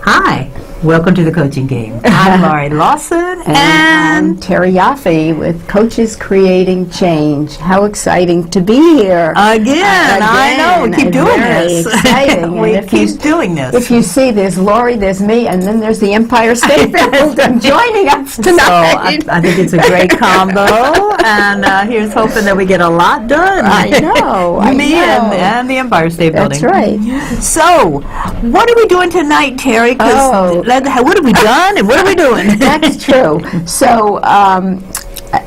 Hi, welcome to the Coaching Game. I'm Laurie Lawson, and I'm Terry Yoffe with Coaches Creating Change. How exciting to be here. Again, I know, we keep doing this. Exciting. We keep doing this. If you see, there's Laurie, there's me, and then there's the Empire State Building joining us tonight. So I think it's a great combo, and here's hoping that we get a lot done. I know. Me and the Empire State Building. That's right. So, what are we doing tonight, Terry? What have we done and what are we doing? That's true. So,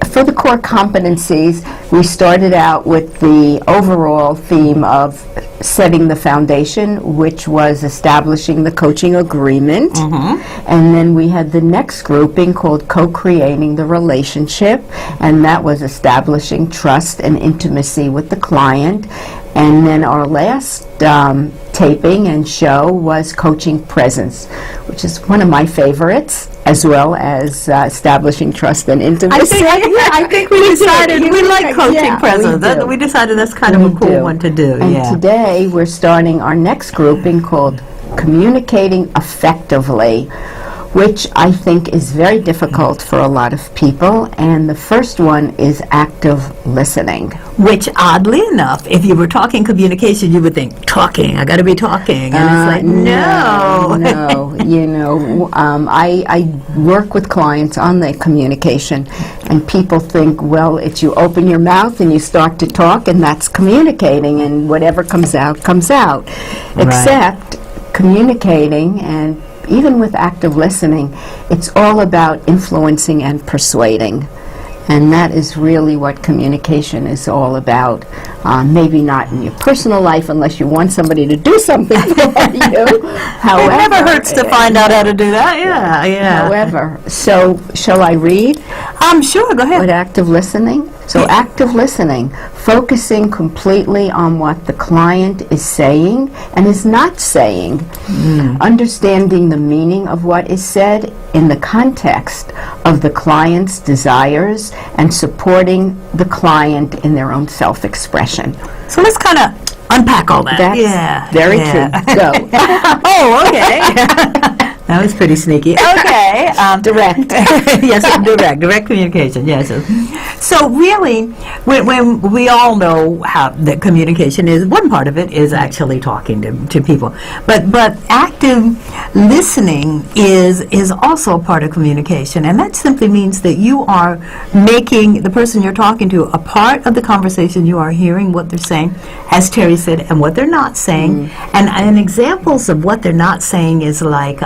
for the core competencies, we started out with the overall theme of setting the foundation, which was establishing the coaching agreement. Mm-hmm. And then we had the next grouping called co-creating the relationship, and that was establishing trust and intimacy with the client. And then our last taping and show was coaching presence, which is one of my favorites, as well as establishing trust and intimacy. I think we decided we like coaching presence. We decided that's kind of a cool one to do. And today we're starting our next grouping called Communicating Effectively, which I think is very difficult for a lot of people. And the first one is active listening. Which, oddly enough, if you were talking communication, you would think, talking, I got to be talking. And it's like, no. No. I work with clients on the communication, and people think, well, it's you open your mouth and you start to talk, and that's communicating, and whatever comes out, comes out. Right. Except communicating, and even with active listening, it's all about influencing and persuading. And that is really what communication is all about. Maybe not in your personal life unless you want somebody to do something for you. However, it never hurts to find out how to do that. Yeah. However, so shall I read? Sure, go ahead. With active listening? So active listening, focusing completely on what the client is saying and is not saying, understanding the meaning of what is said in the context of the client's desires, and supporting the client in their own self-expression. So let's kind of unpack all that. That's very true. Go. Oh, okay. That was pretty sneaky. Okay. Direct. Yes, direct communication, yes. So really, when we all know how that communication is, one part of it is actually talking to people. But active listening is also a part of communication, and that simply means that you are making the person you're talking to a part of the conversation. You are hearing what they're saying, as Terry said, and what they're not saying. And examples of what they're not saying is like,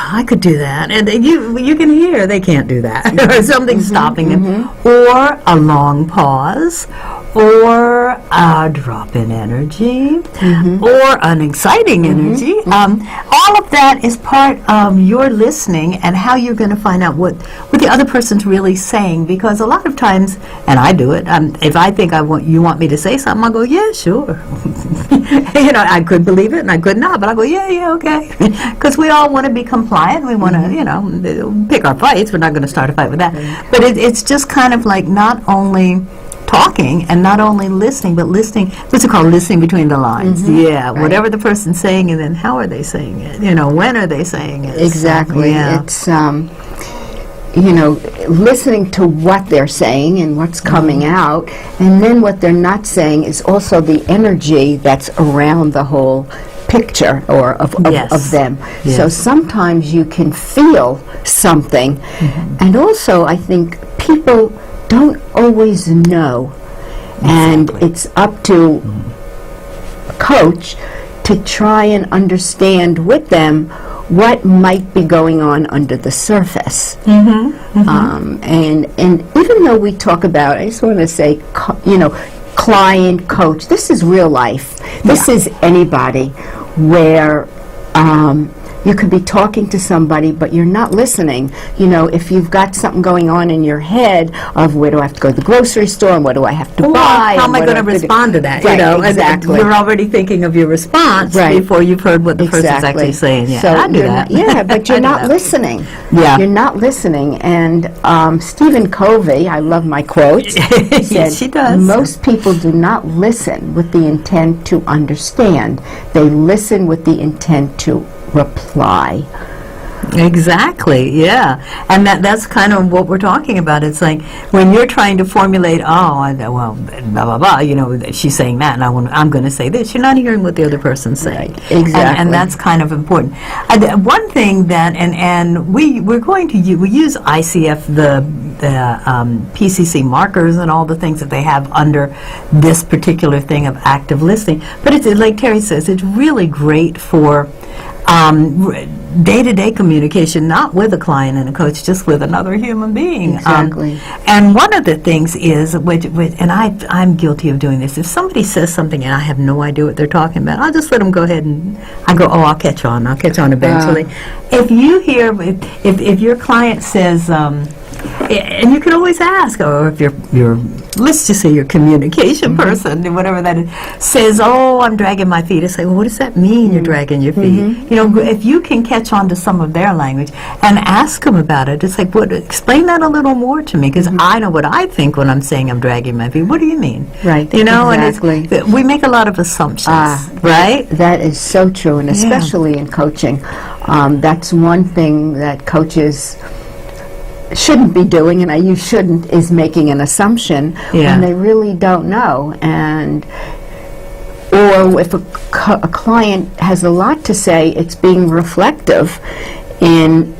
I could do that. And you can hear they can't do that. Or something stopping them. Or a long pause. Or a drop in energy. Or an exciting energy. All of that is part of your listening and how you're going to find out what the other person's really saying. Because a lot of times, and I do it, if I think you want me to say something, I'll go, yeah, sure. I could believe it and I could not, but I'll go, yeah, okay. Because we all want to be compliant. We want to, pick our fights. We're not going to start a fight with that. But it's just kind of like not only talking and not only listening, but listening, what's it called, listening between the lines. Whatever the person's saying, and then how are they saying it? When are they saying it? Exactly. It's listening to what they're saying and what's coming out, and then what they're not saying is also the energy that's around the whole picture or of them. Yes. So sometimes you can feel something, and also I think people don't always know, and it's up to a coach to try and understand with them what might be going on under the surface. And even though we talk about, I just want to say, client, coach, this is real life. This is anybody where you could be talking to somebody, but you're not listening. You know, if you've got something going on in your head of where do I have to go to the grocery store and what do I have to buy? How am I going to respond to that? Right, you know, exactly. And you're already thinking of your response before you've heard what the person's actually saying. Yeah, so I do that. But you're not listening. Yeah. You're not listening. And Stephen Covey, I love my quotes, said, yes, she does. Most people do not listen with the intent to understand. They listen with the intent to reply. Exactly, yeah. And that's kind of what we're talking about. It's like when you're trying to formulate, blah, blah, blah, you know, she's saying that, and I'm going to say this. You're not hearing what the other person's saying. Right, exactly. And that's kind of important. One thing that, and we're going to we use ICF, the PCC markers and all the things that they have under this particular thing of active listening. But it's like Terry says, it's really great for day-to-day communication, not with a client and a coach, just with another human being. Exactly. And one of the things is, and I'm guilty of doing this, if somebody says something and I have no idea what they're talking about, I'll just let them go ahead and I go, I'll catch on eventually. If you hear, if your client says, and you can always ask, or if your let's just say your communication person, whatever that is, says, I'm dragging my feet, I say, well, what does that mean, you're dragging your feet? You know, if you can catch on to some of their language and ask them about it, it's like, explain that a little more to me, because I know what I think when I'm saying I'm dragging my feet. What do you mean? Right. You know, exactly. And we make a lot of assumptions, right? That is so true, and especially in coaching. That's one thing that coaches shouldn't be doing, and I use shouldn't, is making an assumption when they really don't know. And or if a client has a lot to say, it's being reflective in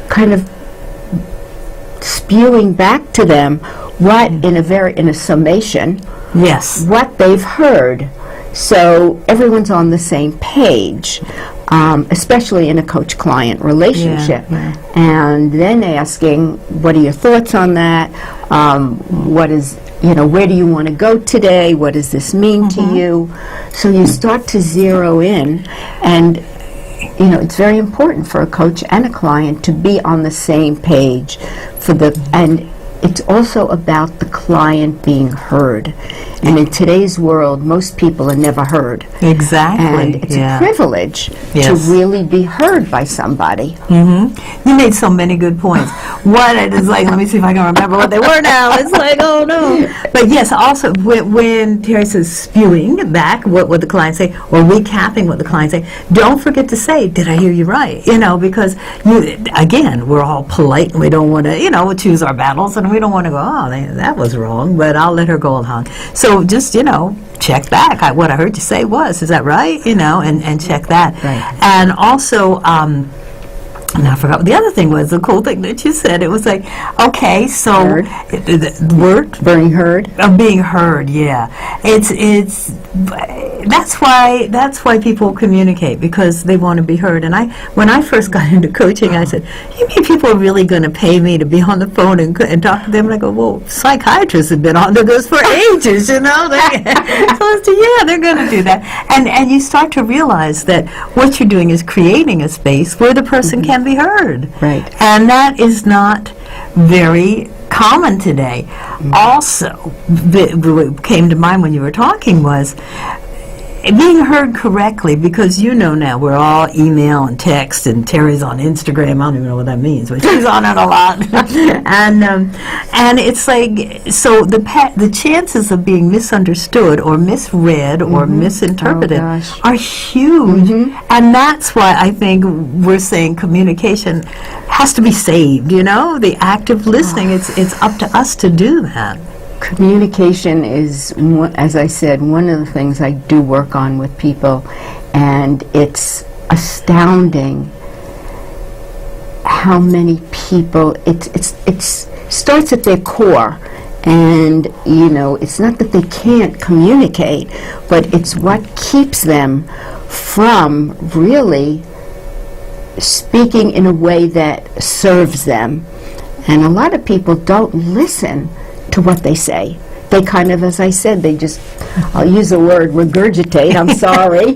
kind of spewing back to them what in a summation what they've heard, so everyone's on the same page. Especially in a coach-client relationship. And then asking, what are your thoughts on that? What is, where do you want to go today? What does this mean to you? So you start to zero in, and it's very important for a coach and a client to be on the same page and it's also about the client being heard. And in today's world, most people are never heard. Exactly. And it's a privilege to really be heard by somebody. You made so many good points. One, it is like, let me see if I can remember what they were now. It's like, oh no. But yes, also, when Terry says spewing back what the client say, or recapping what the client say, don't forget to say, did I hear you right? Because, again, we're all polite and we don't want to, choose our battles, and we don't want to go, that was wrong, but I'll let her go along. So just, check back. What I heard you say is that right? And check that. Right. And also, and I forgot what the other thing was, the cool thing that you said. It was like, okay, so the word being heard. Being heard, yeah. It's that's why people communicate, because they want to be heard. And when I first got into coaching, I said, you mean people are really going to pay me to be on the phone and talk to them? And I go, well, psychiatrists have been onto this for ages, So they're going to do that. And you start to realize that what you're doing is creating a space where the person can be heard. Right. And that is not very common today. Also, what came to mind when you were talking was being heard correctly, because now we're all email and text, and Terry's on Instagram. I don't even know what that means, but she's on it a lot. and it's like, so the chances of being misunderstood or misread or misinterpreted are huge. And that's why I think we're saying communication has to be saved. The active listening, it's up to us to do that. Communication is, as I said, one of the things I do work on with people, and it's astounding how many people, it starts at their core, and it's not that they can't communicate, but it's what keeps them from really speaking in a way that serves them. And a lot of people don't listen to what they say. they kind of, as I said, they just, I'll use a word, regurgitate, I'm sorry.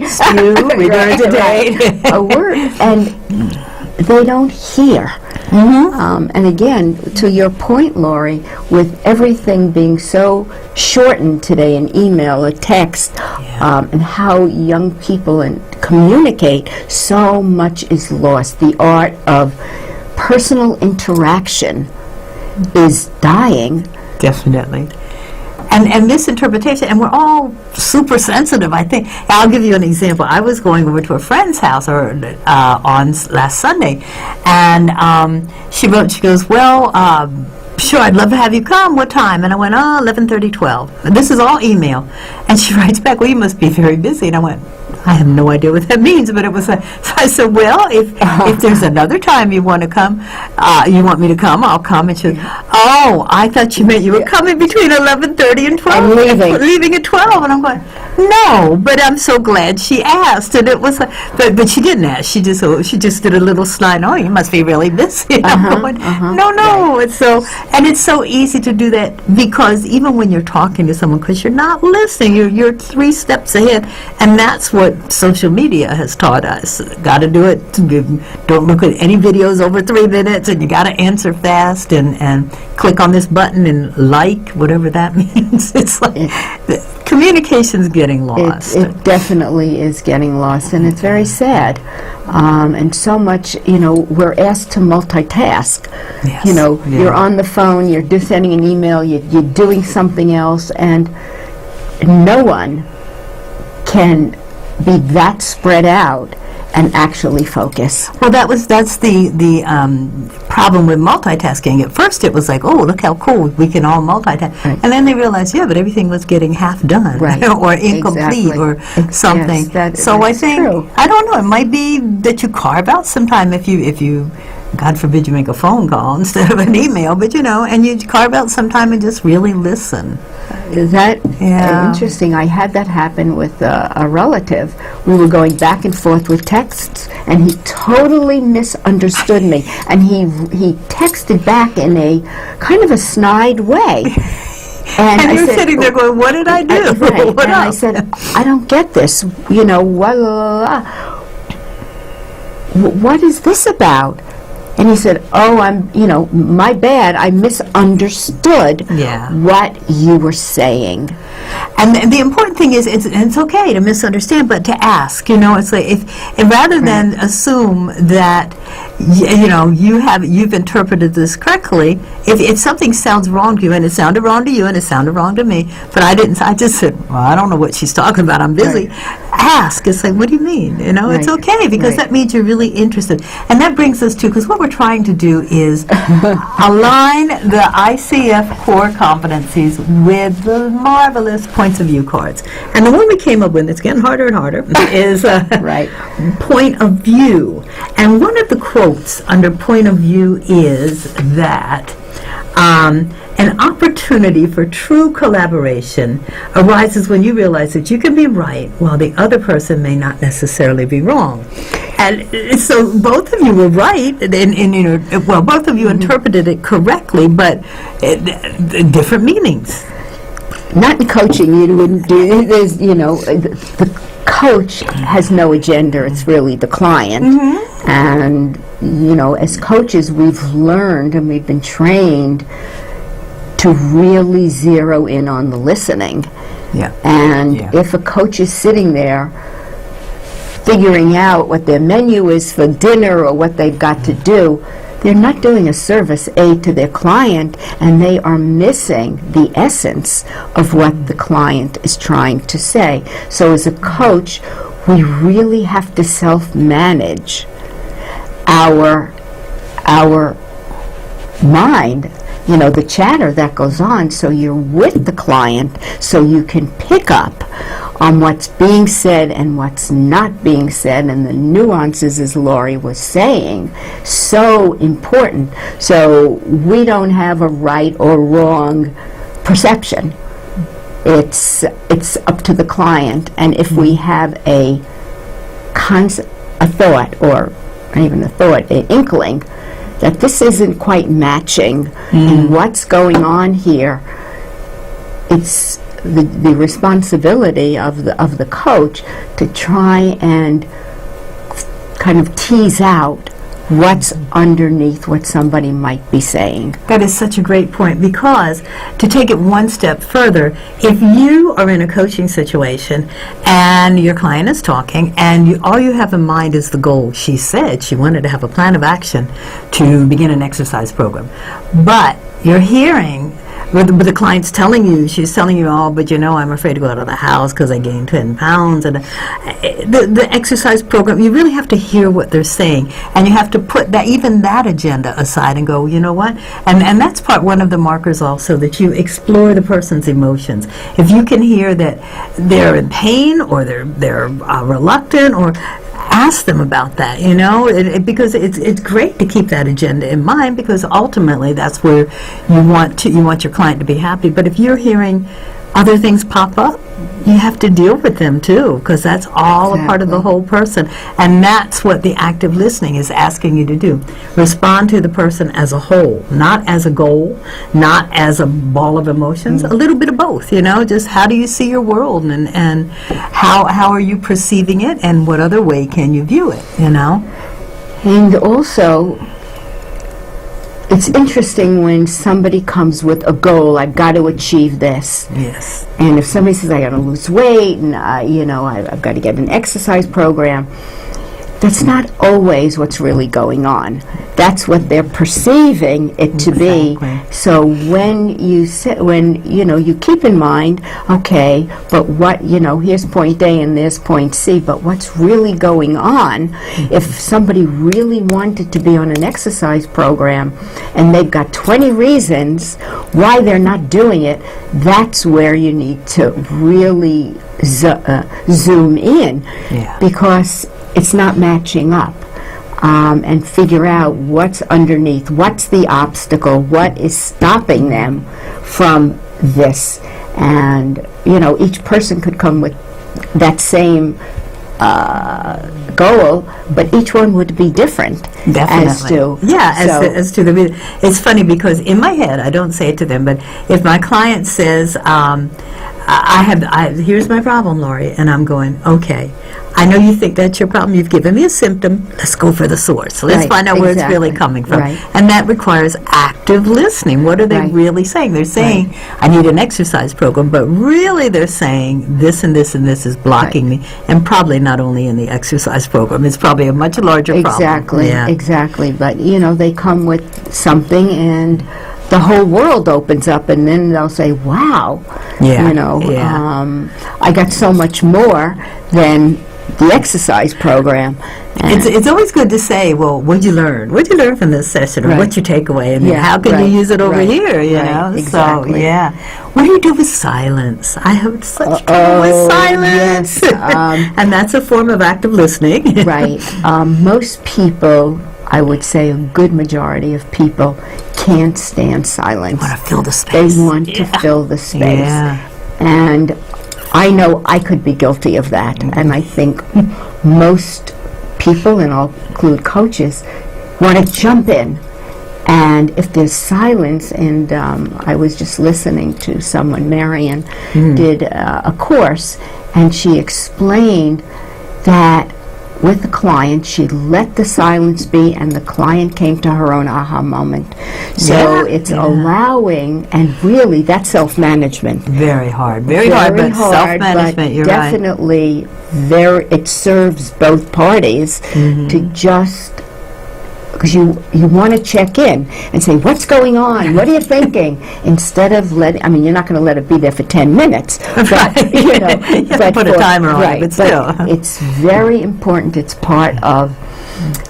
Regurgitate. A word, and they don't hear. And again, to your point, Laurie, with everything being so shortened today in email or text, and how young people communicate, so much is lost. The art of personal interaction is dying. Definitely. And misinterpretation, and we're all super sensitive, I think. I'll give you an example. I was going over to a friend's house on last Sunday, and she goes, well, sure, I'd love to have you come. What time? And I went, 11:30, 12. And this is all email. And she writes back, well, you must be very busy. And I went, I have no idea what that means, but it was so I said, well, if there's another time you want to come, you want me to come, I'll come. And she said, oh, I thought you meant you were coming between 11:30 and 12. And leaving at 12. And I'm going, no, but I'm so glad she asked. And it was, but she didn't ask. She just did a little slide. Oh, you must be really busy. And I'm going, no. Right. It's so easy to do that, because even when you're talking to someone, because you're not listening, you're 3 steps ahead, and that's what social media has taught us. Got to do it. Don't look at any videos over 3 minutes, and you got to answer fast and click on this button and like, whatever that means. It's like communication's getting lost. It definitely is getting lost, and it's very sad. And so much, we're asked to multitask. Yes. You're on the phone, you're sending an email, you're doing something else, and no one can be that spread out and actually focus. Well, that's the problem with multitasking. At first, it was like, oh, look how cool, we can all multitask. Right. And then they realized, but everything was getting half done, right. or incomplete, or something. Yes, so I think, true. I don't know, it might be that you carve out some time if you God forbid you make a phone call instead of an email, but and you carve out some time and just really listen. Is that interesting? I had that happen with a relative. We were going back and forth with texts, and he totally misunderstood me. And he texted back in a kind of a snide way. And you're sitting there going, what did I do? Right. And I said, I don't get this. What is this about? And he said, oh, my bad, I misunderstood what you were saying. And the important thing is, it's okay to misunderstand, but to ask. It's like if rather than assume that you've interpreted this correctly. If something sounds wrong to you, and it sounded wrong to you, and it sounded wrong to me, but I just said, well, I don't know what she's talking about. I'm busy. Right. Ask. It's like, what do you mean? It's okay, because that means you're really interested. And that brings us to, because what we're trying to do is align the ICF core competencies with the marvelous points of view cards. And the one we came up with, it's getting harder and harder, is point of view. And one of the quotes under point of view is that an opportunity for true collaboration arises when you realize that you can be right while the other person may not necessarily be wrong. And so both of you were right, and both of you interpreted it correctly, but different meanings. Not in coaching, you wouldn't do. There's, the coach has no agenda. It's really the client, and as coaches, we've learned and we've been trained to really zero in on the listening. If a coach is sitting there figuring out what their menu is for dinner or what they've got to do, they're not doing a service aid to their client, and they are missing the essence of what the client is trying to say. So as a coach, we really have to self-manage our mind, the chatter that goes on, so you're with the client, so you can pick up on what's being said and what's not being said, and the nuances, as Laurie was saying, so important. So we don't have a right or wrong perception. It's up to the client, and if we have a thought, or not even a thought, an inkling that this isn't quite matching, and what's going on here it's the responsibility of the coach to try and kind of tease out what's underneath what somebody might be saying. That is such a great point, because to take it one step further, if you are in a coaching situation and your client is talking and all you have in mind is the goal, she said she wanted to have a plan of action to begin an exercise program, but you're hearing but the client's telling you, she's telling you, oh, but I'm afraid to go out of the house because I gained 10 pounds. And the exercise program, you really have to hear what they're saying. And you have to put even that agenda aside and go, you know what? And that's one of the markers also, that you explore the person's emotions. If you can hear that they're in pain or they're reluctant, or ask them about that, because it's great to keep that agenda in mind, because ultimately that's where you want your client to be happy. But if you're hearing other things pop up, you have to deal with them too, because that's all a part of the whole person. And that's what the active listening is asking you to do. Respond to the person as a whole, not as a goal, not as a ball of emotions, a little bit of both, just how do you see your world, and how are you perceiving it, and what other way can you view it, And also, it's interesting when somebody comes with a goal, I've got to achieve this. Yes. And if somebody says, I got to lose weight, and, I've got to get an exercise program, that's not always what's really going on. That's what they're perceiving it to be. So when you you keep in mind, okay, but what, here's point A and there's point C, but what's really going on? If somebody really wanted to be on an exercise program and they've got 20 reasons why they're not doing it, that's where you need to really zoom in, because it's not matching up, and figure out what's underneath, what's the obstacle, what is stopping them from this. And, each person could come with that same goal, but each one would be different. Definitely. As to the, it's funny because in my head, I don't say it to them, but if my client says, here's my problem, Laurie, and I'm going, okay, I know you think that's your problem. You've given me a symptom. Let's go for the source. Let's find out where it's really coming from. And that requires active listening. What are they really saying? They're saying, I need an exercise program, but really they're saying this and this and this is blocking me, and probably not only in the exercise program. It's probably a much larger problem. Exactly. But, they come with something and the whole world opens up, and then they'll say, wow, I got so much more than the exercise program. It's always good to say, well, what'd you learn? What'd you learn from this session? Or what's your takeaway? And how can you use it over here, Exactly. So, what do you do with silence? I have such trouble with silence. Yes. And that's a form of active listening. Most people, I would say a good majority of people, can't stand silence. They want to fill the space. They want to fill the space. And I know I could be guilty of that. And I think most people, and I'll include coaches, want to jump in. And if there's silence, and I was just listening to someone, Marion, did a course, and she explained that with the client, she let the silence be, and the client came to her own aha moment. So it's allowing, and really, that's self-management. Very hard, but self-management, you're definitely it serves both parties to just, because you want to check in and say, what's going on? What are you thinking? Instead of you're not going to let it be there for 10 minutes. But, you have to put a timer on it, but still. It's very important. It's part of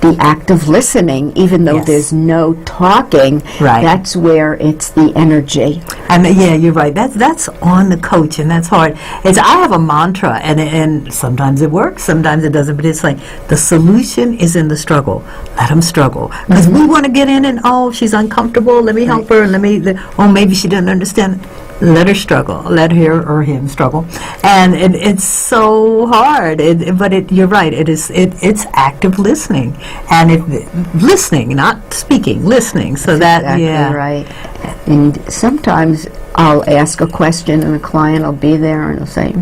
the act of listening, even though there's no talking. That's where it's the energy. And you're right. That's on the coach, and that's hard. I have a mantra, and sometimes it works, sometimes it doesn't. But it's like the solution is in the struggle. Let them struggle, because we want to get in and she's uncomfortable. Let me help her, and maybe she didn't understand. Let her struggle. Let her or him struggle, and it's so hard. But you're right. It's active listening, and listening, not speaking, listening. So That's exactly right. And sometimes I'll ask a question and the client will be there and he'll say,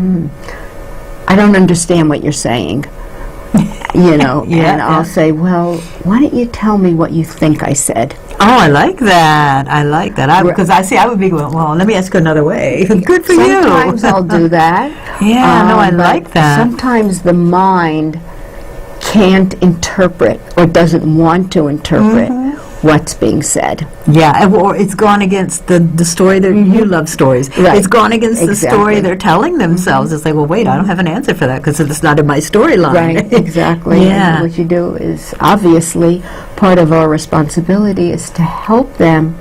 I don't understand what you're saying. And I'll say, well, why don't you tell me what you think I said? Oh, I like that. Because I would be going, well, let me ask you another way. Good for you. Sometimes I'll do that. I like that. Sometimes the mind can't interpret or doesn't want to interpret what's being said. Yeah, or it's gone against the story that you love stories. Right. It's gone against the story they're telling themselves. It's like, well, wait, I don't have an answer for that because it's not in my storyline. Right, exactly. Yeah. And what you do is, obviously, part of our responsibility is to help them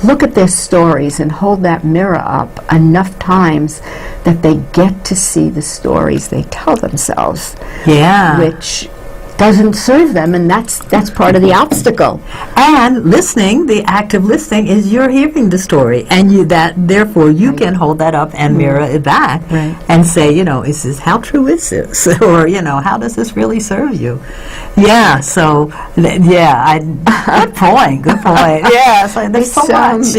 look at their stories and hold that mirror up enough times that they get to see the stories they tell themselves. Yeah. Which doesn't serve them, and that's part of the obstacle. And listening, the act of listening, is you're hearing the story, and therefore you can hold that up and mirror it back and say, is this, how true is this, or how does this really serve you? Yeah. So good point. Yeah. It's like there's so much.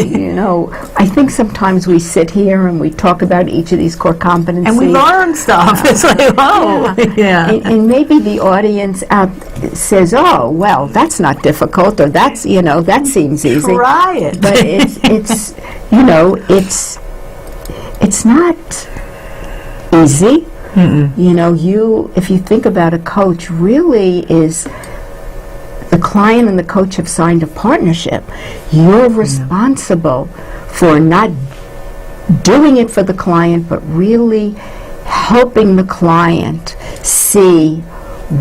I think sometimes we sit here and we talk about each of these core competencies, and we learn stuff. It's like, and maybe the audience out says, oh, well, that's not difficult, or that's, that seems easy. Try it. But it's not easy. If you think about a coach, really is the client and the coach have signed a partnership. You're responsible for not doing it for the client, but really helping the client see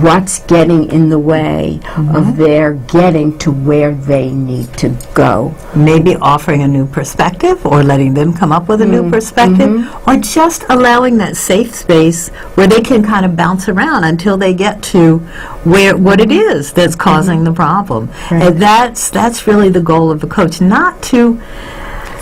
what's getting in the way of their getting to where they need to go. Maybe offering a new perspective, or letting them come up with a new perspective, or just allowing that safe space where they can kind of bounce around until they get to what it is that's causing the problem. Right. And that's really the goal of a coach, not to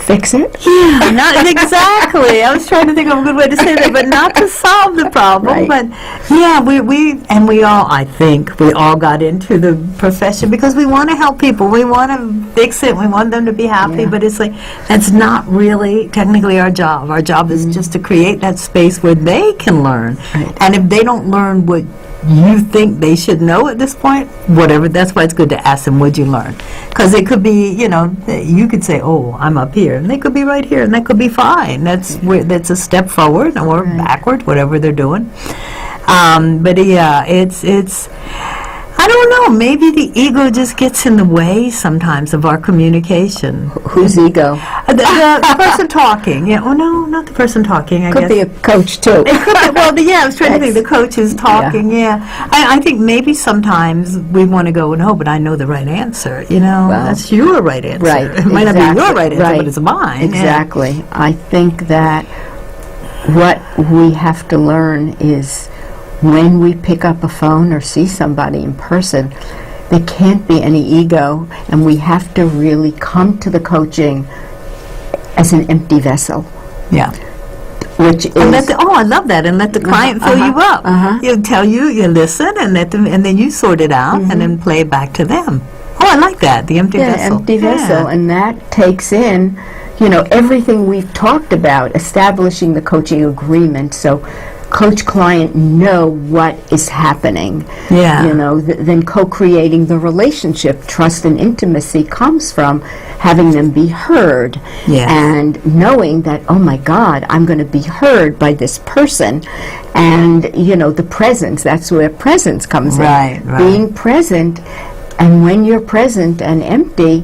fix it? Yeah, not exactly. I was trying to think of a good way to say that, but not to solve the problem. Right. But yeah, I think we all got into the profession because we want to help people. We want to fix it. We want them to be happy. But it's like, that's not really technically our job. Our job is just to create that space where they can learn. Right. And if they don't learn what you think they should know at this point, whatever, that's why it's good to ask them, what'd you learn? Because it could be, you could say, oh, I'm up here, and they could be right here, and that could be fine. That's a step forward or backward, whatever they're doing. But yeah, it's I don't know, maybe the ego just gets in the way sometimes of our communication. Whose ego? The person talking. Yeah. Oh, no, not the person talking, I guess. Could be a coach, too. It could be, well, I was trying to think, the coach is talking, I think maybe sometimes we want to go, no, but I know the right answer. That's your right answer. Right. It might not be your right answer, but it's mine. Exactly. Yeah. I think that what we have to learn is when we pick up a phone or see somebody in person, there can't be any ego, and we have to really come to the coaching as an empty vessel. Yeah. Which is, I love that, and let the client fill you up. You tell you listen, and then you sort it out, and then play it back to them. Oh, I like that, the empty vessel. Empty vessel, and that takes in, everything we've talked about, establishing the coaching agreement, so coach-client know what is happening. Yeah. Then co-creating the relationship. Trust and intimacy comes from having them be heard. Yes. And knowing that, oh my God, I'm going to be heard by this person. And, the presence, that's where presence comes in. Right. Being present, and when you're present and empty,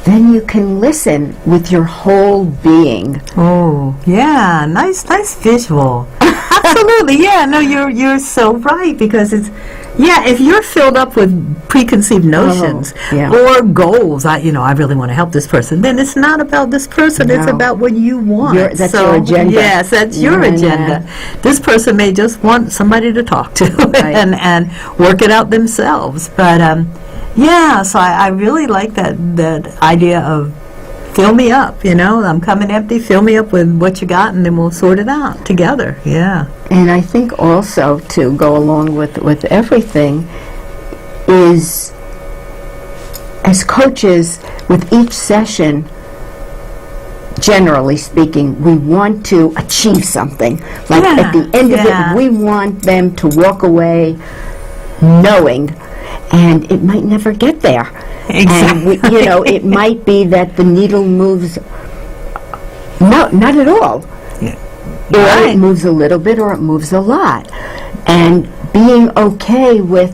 then you can listen with your whole being. Oh, yeah, nice visual. Absolutely, yeah. No, you're so right, because it's, if you're filled up with preconceived notions or goals, I really want to help this person, then it's not about this person, it's about what you want. That's your agenda. Yes, that's your agenda. This person may just want somebody to talk to and work it out themselves. But so I really like that idea of fill me up, I'm coming empty, fill me up with what you got, and then we'll sort it out together. Yeah. And I think also, to go along with everything, is as coaches, with each session, generally speaking, we want to achieve something. Like at the end of it, we want them to walk away knowing, and it might never get there. Exactly. And it might be that the needle moves not at all. Or it moves a little bit, or it moves a lot. And being okay with,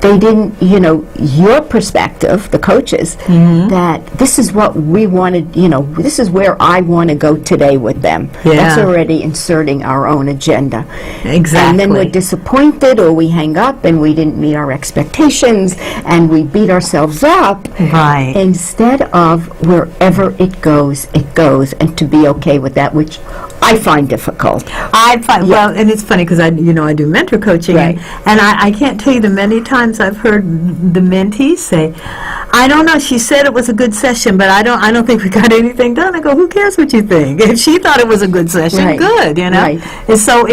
they didn't, your perspective, the coaches, that this is what we wanted, this is where I want to go today with them. That's already inserting our own agenda. Exactly. And then we're disappointed, or we hang up and we didn't meet our expectations, and we beat ourselves up. Right. Instead of wherever it goes, and to be okay with that, which I find difficult. Well, and it's funny because I do mentor coaching, and I can't tell you the many times I've heard the mentees say, "I don't know. She said it was a good session, but I don't think we got anything done." I go, "Who cares what you think? If she thought it was a good session, good, Right. And so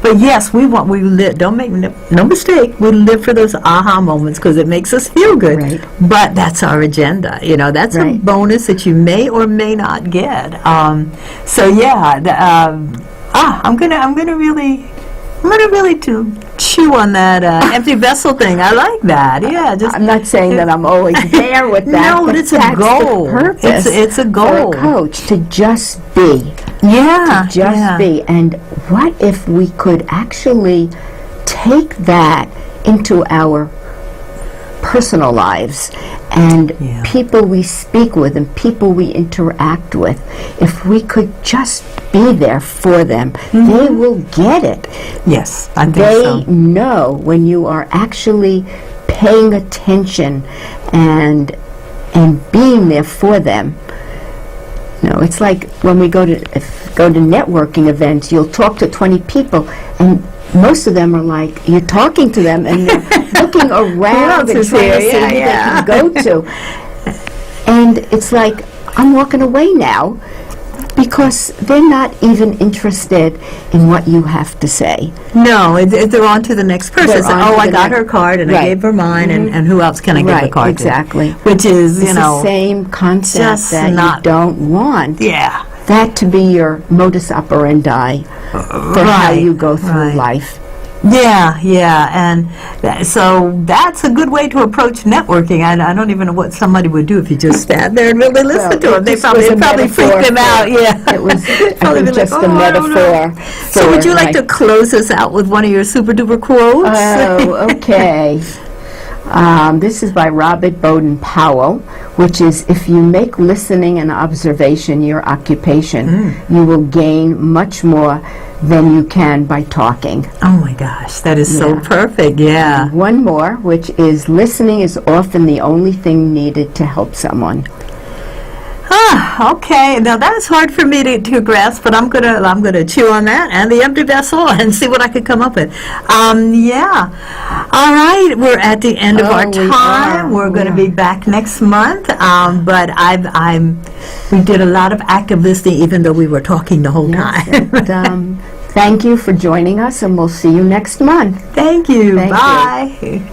but yes, don't make no mistake. We live for those aha moments because it makes us feel good. Right. But that's our agenda. That's a bonus that you may or may not get. I'm gonna really to chew on that empty vessel thing. I like that. Yeah, I'm not saying that I'm always there with that. No, but it's a goal. The purpose it's a goal for a coach to just be. Yeah, to just be. And what if we could actually take that into our personal lives and people we speak with and people we interact with? If we could just be there for them, they will get it. Yes, I think they know when you are actually paying attention and being there for them. It's like when we go to networking events, you'll talk to 20 people, and most of them are like, you're talking to them, and they're looking around and trying to see who they can go to. And it's like, I'm walking away now, because they're not even interested in what you have to say. No, they're on to the next person. I got her card, and I gave her mine, and who else can I give the card exactly. to? Which is, it's the same concept that you don't want. Yeah. That to be your modus operandi for how you go through life. Yeah, and so that's a good way to approach networking. I don't even know what somebody would do if you just stand there and really listen to them. They probably freak them out. Yeah, it was just a metaphor. So would you like to close us out with one of your super duper quotes? Oh, okay. This is by Robert Bowden Powell, which is, if you make listening and observation your occupation, you will gain much more than you can by talking. Oh my gosh, that is so perfect, And one more, which is, listening is often the only thing needed to help someone. Okay, now that's hard for me to grasp, but I'm gonna chew on that and the empty vessel and see what I could come up with. All right, we're at the end of our time. We're going to be back next month, but we did a lot of active listening, even though we were talking the whole time. Thank you for joining us, and we'll see you next month. Thank you. Thank Bye. you.